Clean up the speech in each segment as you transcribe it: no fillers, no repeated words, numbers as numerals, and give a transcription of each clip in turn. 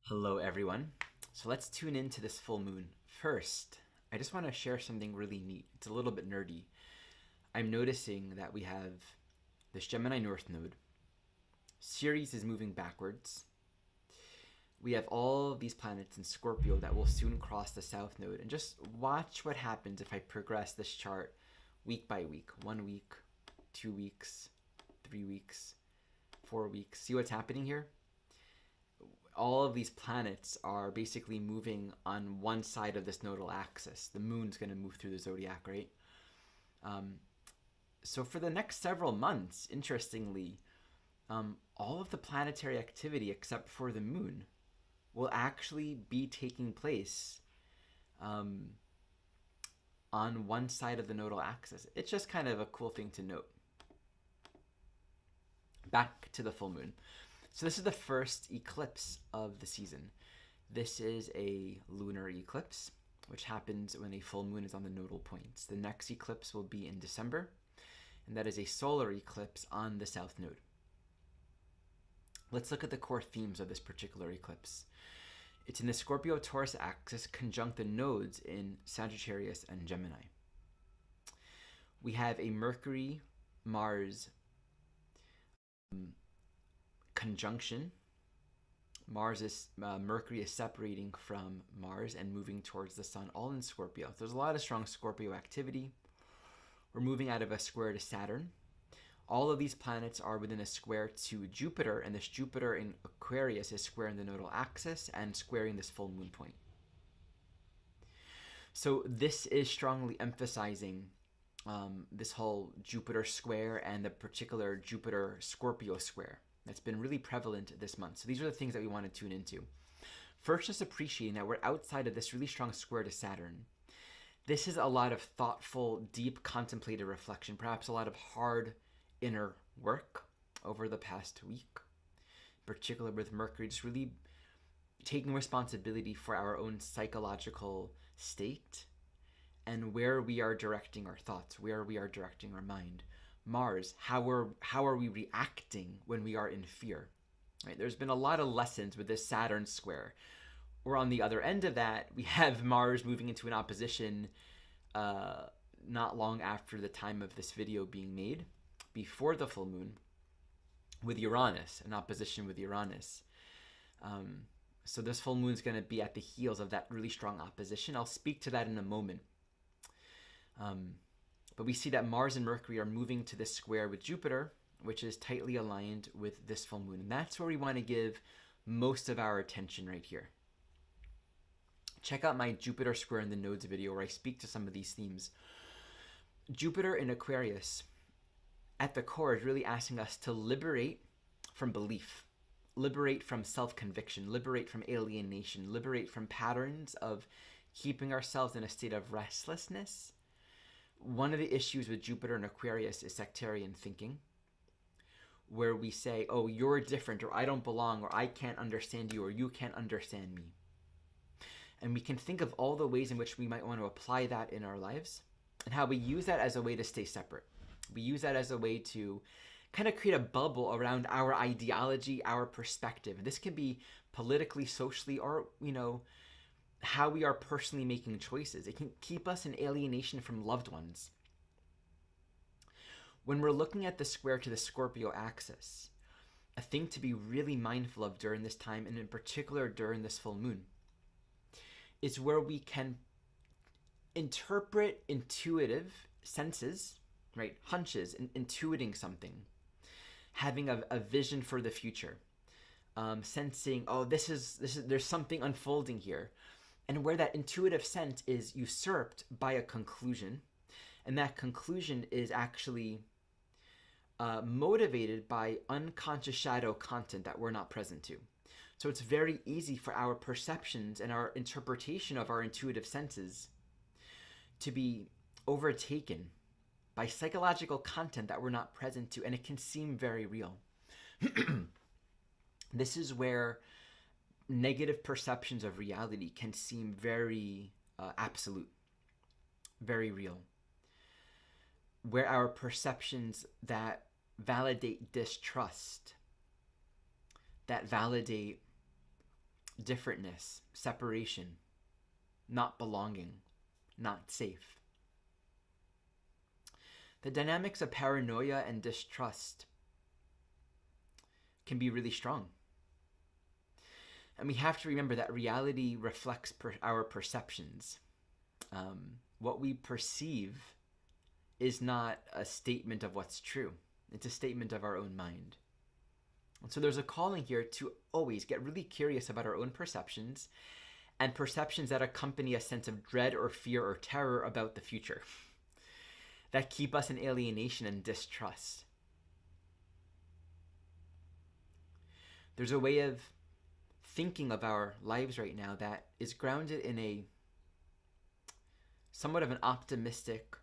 Hello, everyone. So let's tune into this full moon. First, I just want to share something really neat. It's a little bit nerdy. I'm noticing that we have this Gemini North node. Ceres is moving backwards. We have all of these planets in Scorpio that will soon cross the South node. And just watch what happens if I progress this chart week by week. 1 week, 2 weeks, 3 weeks, 4 weeks. See what's happening here? All of these planets are basically moving on one side of this nodal axis. The moon's going to move through the zodiac, right? So for the next several months, interestingly, all of the planetary activity except for the moon will actually be taking place on one side of the nodal axis. It's just kind of a cool thing to note. Back to the full moon. So this is the first eclipse of the season. This is a lunar eclipse, which happens when a full moon is on the nodal points. The next eclipse will be in December, and that is a solar eclipse on the south node. Let's look at the core themes of this particular eclipse. It's in the Scorpio-Taurus axis, conjunct the nodes in Sagittarius and Gemini. We have a Mercury-Mars conjunction. Mercury is separating from Mars and moving towards the sun, all in Scorpio. There's a lot of strong Scorpio activity. We're moving out of a square to Saturn. All of these planets are within a square to Jupiter, and this Jupiter in Aquarius is squaring the nodal axis and squaring this full moon point. So this is strongly emphasizing this whole Jupiter square and the particular Jupiter Scorpio square that's been really prevalent this month. So these are the things that we want to tune into. First, just appreciating that we're outside of this really strong square to Saturn. This is a lot of thoughtful, deep, contemplative reflection, perhaps a lot of hard inner work over the past week, in particular with Mercury, just really taking responsibility for our own psychological state and where we are directing our thoughts, where we are directing our mind. Mars, how are we reacting when we are in fear? Right? There's been a lot of lessons with this Saturn square. Or on the other end of that, we have Mars moving into an opposition not long after the time of this video being made, before the full moon, with Uranus, an opposition with Uranus. So this full moon is going to be at the heels of that really strong opposition. I'll speak to that in a moment. But we see that Mars and Mercury are moving to this square with Jupiter, which is tightly aligned with this full moon. And that's where we want to give most of our attention right here. Check out my Jupiter square in the nodes video where I speak to some of these themes. Jupiter in Aquarius, at the core, is really asking us to liberate from belief, liberate from self-conviction, liberate from alienation, liberate from patterns of keeping ourselves in a state of restlessness. One of the issues with Jupiter and Aquarius is sectarian thinking, where we say, oh, you're different, or I don't belong, or I can't understand you, or you can't understand me. And we can think of all the ways in which we might want to apply that in our lives and how we use that as a way to stay separate. We use that as a way to kind of create a bubble around our ideology, our perspective. This can be politically, socially, or, how we are personally making choices. It can keep us in alienation from loved ones. When we're looking at the square to the Scorpio axis, a thing to be really mindful of during this time, and in particular during this full moon, is where we can interpret intuitive senses, right? Hunches, intuiting something, having a vision for the future, sensing, oh, there's something unfolding here. And where that intuitive sense is usurped by a conclusion, and that conclusion is actually motivated by unconscious shadow content that we're not present to. So it's very easy for our perceptions and our interpretation of our intuitive senses to be overtaken by psychological content that we're not present to, and it can seem very real. This is where negative perceptions of reality can seem very absolute, very real. Where our perceptions that validate distrust, that validate differentness, separation, not belonging, not safe. The dynamics of paranoia and distrust can be really strong. And we have to remember that reality reflects our perceptions. What we perceive is not a statement of what's true. It's a statement of our own mind. And so there's a calling here to always get really curious about our own perceptions and perceptions that accompany a sense of dread or fear or terror about the future, that keep us in alienation and distrust. There's a way of thinking of our lives right now that is grounded in a somewhat of an optimistic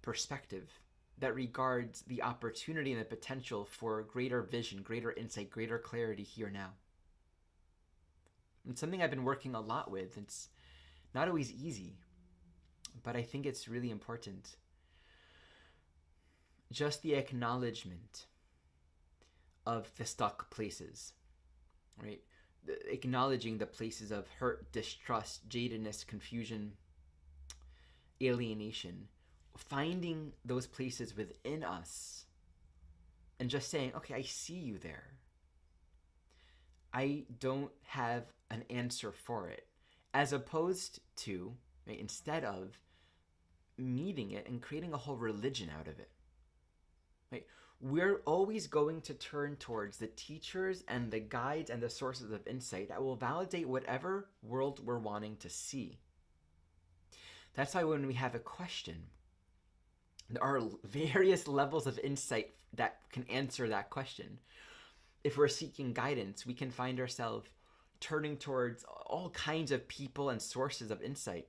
perspective that regards the opportunity and the potential for greater vision, greater insight, greater clarity here now. It's something I've been working a lot with. It's not always easy, but I think it's really important. Just the acknowledgement of the stuck places, right? Acknowledging the places of hurt, distrust, jadedness, confusion, alienation, finding those places within us and just saying, okay, I see you there. I don't have an answer for it, as opposed to, right, instead of meeting it and creating a whole religion out of it. Right? We're always going to turn towards the teachers and the guides and the sources of insight that will validate whatever world we're wanting to see. That's why when we have a question, there are various levels of insight that can answer that question. If we're seeking guidance, we can find ourselves turning towards all kinds of people and sources of insight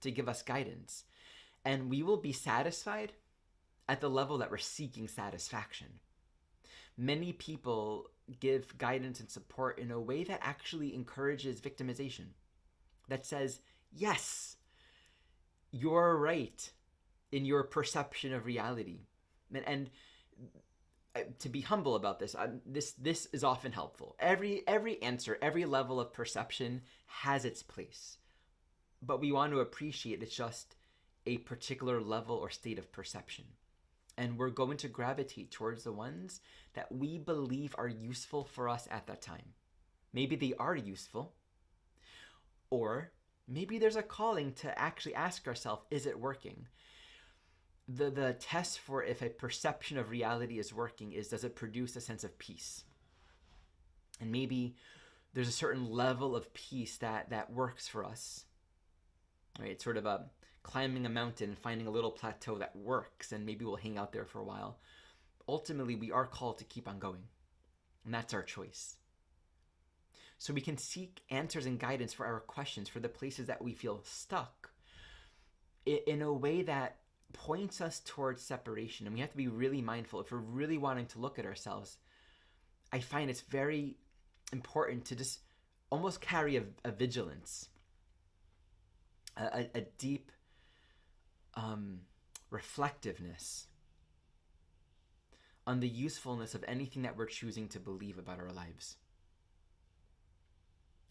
to give us guidance. And we will be satisfied at the level that we're seeking satisfaction. Many people give guidance and support in a way that actually encourages victimization, that says, yes, you're right in your perception of reality. And to be humble about this, this is often helpful. Every answer, every level of perception has its place. But we want to appreciate it's just a particular level or state of perception. And we're going to gravitate towards the ones that we believe are useful for us at that time. Maybe they are useful, or maybe there's a calling to actually ask ourselves, is it working? The test for if a perception of reality is working is, does it produce a sense of peace? And maybe there's a certain level of peace that works for us. Right? It's sort of a climbing a mountain and finding a little plateau that works, and maybe we'll hang out there for a while. Ultimately, we are called to keep on going, and that's our choice. So we can seek answers and guidance for our questions, for the places that we feel stuck, in a way that points us towards separation. And we have to be really mindful if we're really wanting to look at ourselves. I find it's very important to just almost carry a vigilance, a deep reflectiveness on the usefulness of anything that we're choosing to believe about our lives.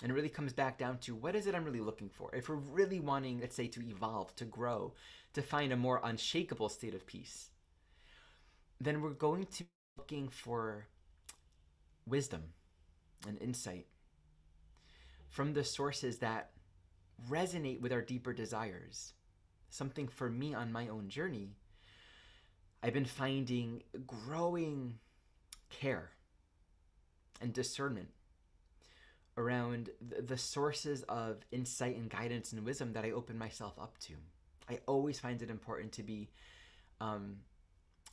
And it really comes back down to, what is it I'm really looking for? If we're really wanting, let's say, to evolve, to grow, to find a more unshakable state of peace, then we're going to be looking for wisdom and insight from the sources that resonate with our deeper desires. Something for me on my own journey, I've been finding growing care and discernment around the sources of insight and guidance and wisdom that I open myself up to. I always find it important to be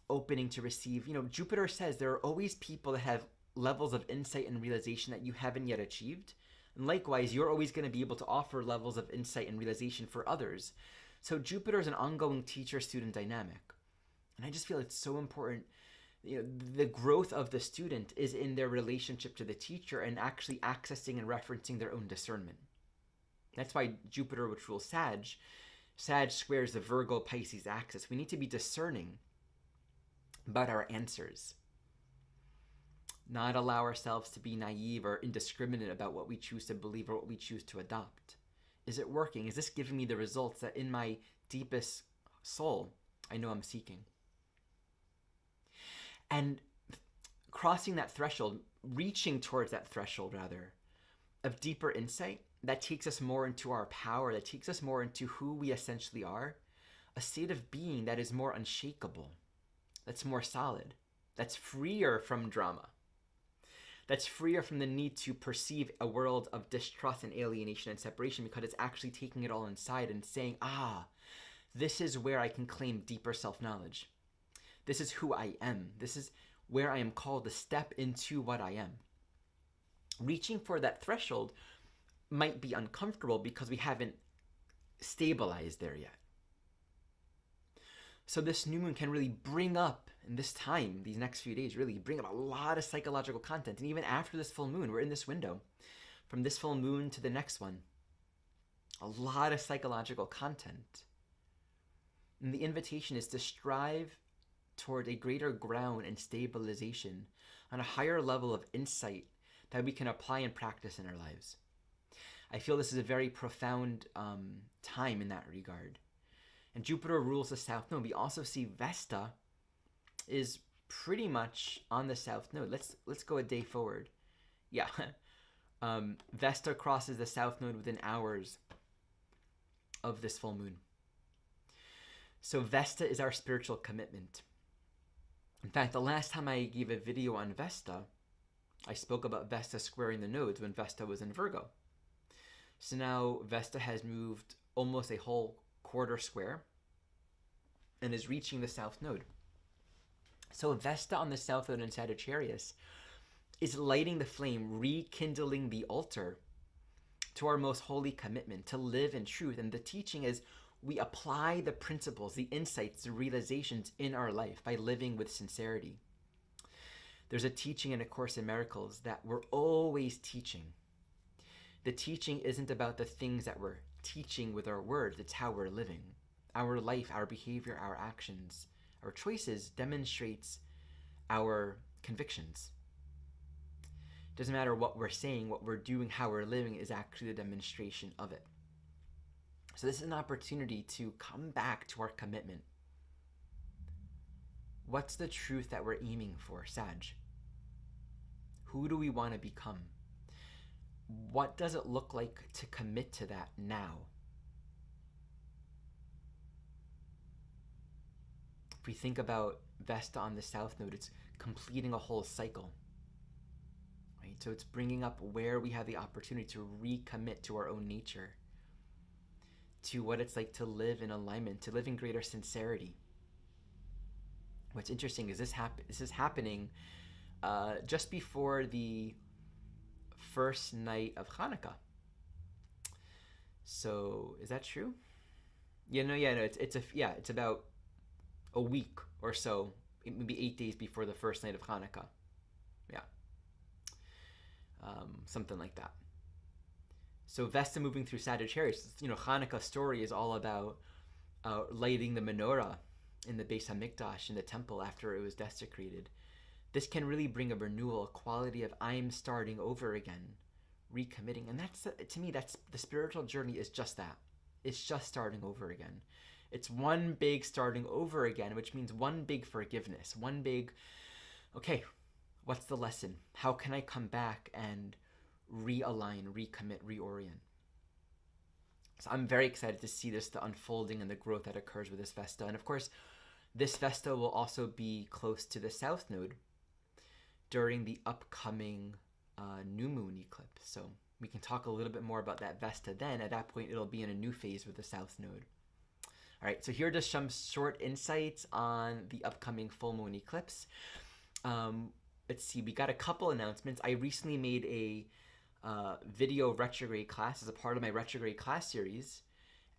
opening to receive. You know, Jupiter says there are always people that have levels of insight and realization that you haven't yet achieved. And likewise, you're always going to be able to offer levels of insight and realization for others. So Jupiter is an ongoing teacher-student dynamic. And I just feel it's so important. You know, the growth of the student is in their relationship to the teacher and actually accessing and referencing their own discernment. That's why Jupiter, which rules Sag squares the Virgo-Pisces axis. We need to be discerning about our answers. not allow ourselves to be naive or indiscriminate about what we choose to believe or what we choose to adopt. Is it working? Is this giving me the results that in my deepest soul I know I'm seeking? And crossing that threshold, reaching towards that threshold rather, of deeper insight that takes us more into our power, that takes us more into who we essentially are, a state of being that is more unshakable, that's more solid, that's freer from drama, that's freer from the need to perceive a world of distrust and alienation and separation, because it's actually taking it all inside and saying, this is where I can claim deeper self-knowledge. This is who I am. This is where I am called to step into what I am. Reaching for that threshold might be uncomfortable because we haven't stabilized there yet. So this new moon can really bring up, in this time, these next few days, really bring up a lot of psychological content. And even after this full moon, we're in this window, from this full moon to the next one, a lot of psychological content. And the invitation is to strive toward a greater ground and stabilization on a higher level of insight that we can apply and practice in our lives. I feel this is a very profound time in that regard. And Jupiter rules the South Node. We also see Vesta is pretty much on the South Node. Let's go a day forward. Yeah. Vesta crosses the South Node within hours of this full moon. So Vesta is our spiritual commitment. In fact, the last time I gave a video on Vesta, I spoke about Vesta squaring the nodes when Vesta was in Virgo. So now Vesta has moved almost a whole quarter square and is reaching the South Node. So Vesta on the South Node in Sagittarius is lighting the flame, rekindling the altar to our most holy commitment, to live in truth. And the teaching is we apply the principles, the insights, the realizations in our life by living with sincerity. There's a teaching in A Course in Miracles that we're always teaching. The teaching isn't about the things that we're teaching with our words, it's how we're living. Our life, our behavior, our actions, our choices demonstrates our convictions. It doesn't matter what we're saying, what we're doing, how we're living is actually the demonstration of it. So this is an opportunity to come back to our commitment. What's the truth that we're aiming for, Sag? Who do we want to become? What does it look like to commit to that now? If we think about Vesta on the South Node, it's completing a whole cycle. Right? So it's bringing up where we have the opportunity to recommit to our own nature, to what it's like to live in alignment, to live in greater sincerity. What's interesting is this is happening just before the first night of Hanukkah. So is that true? It's about a week or so, maybe 8 days before the first night of Hanukkah. Yeah. Something like that. So Vesta moving through Sagittarius, Hanukkah story is all about lighting the menorah in the Beis Hamikdash, in the temple, after it was desecrated. This can really bring a renewal, a quality of I'm starting over again, recommitting. And that's, to me, that's the spiritual journey is just that. It's just starting over again. It's one big starting over again, which means one big forgiveness, one big, okay, what's the lesson? How can I come back and realign, recommit, reorient? So I'm very excited to see this, the unfolding and the growth that occurs with this Vesta. And of course, this Vesta will also be close to the South Node during the upcoming new moon eclipse. So we can talk a little bit more about that Vesta then. At that point, it'll be in a new phase with the South Node. All right, so here are just some short insights on the upcoming full moon eclipse. Let's see, we got a couple announcements. I recently made a video retrograde class as a part of my retrograde class series.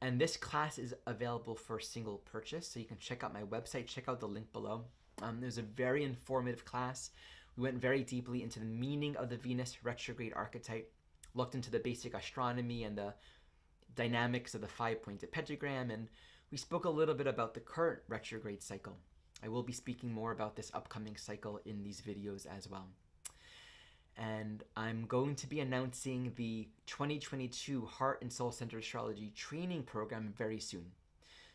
And this class is available for single purchase. So you can check out my website, check out the link below. It was a very informative class. We went very deeply into the meaning of the Venus retrograde archetype, looked into the basic astronomy and the dynamics of the 5-pointed pentagram, and we spoke a little bit about the current retrograde cycle. I will be speaking more about this upcoming cycle in these videos as well. and I'm going to be announcing the 2022 Heart and Soul Centered Astrology training program very soon.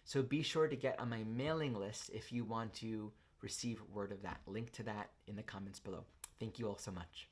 So be sure to get on my mailing list if you want to receive word of that. Link to that in the comments below. Thank you all so much.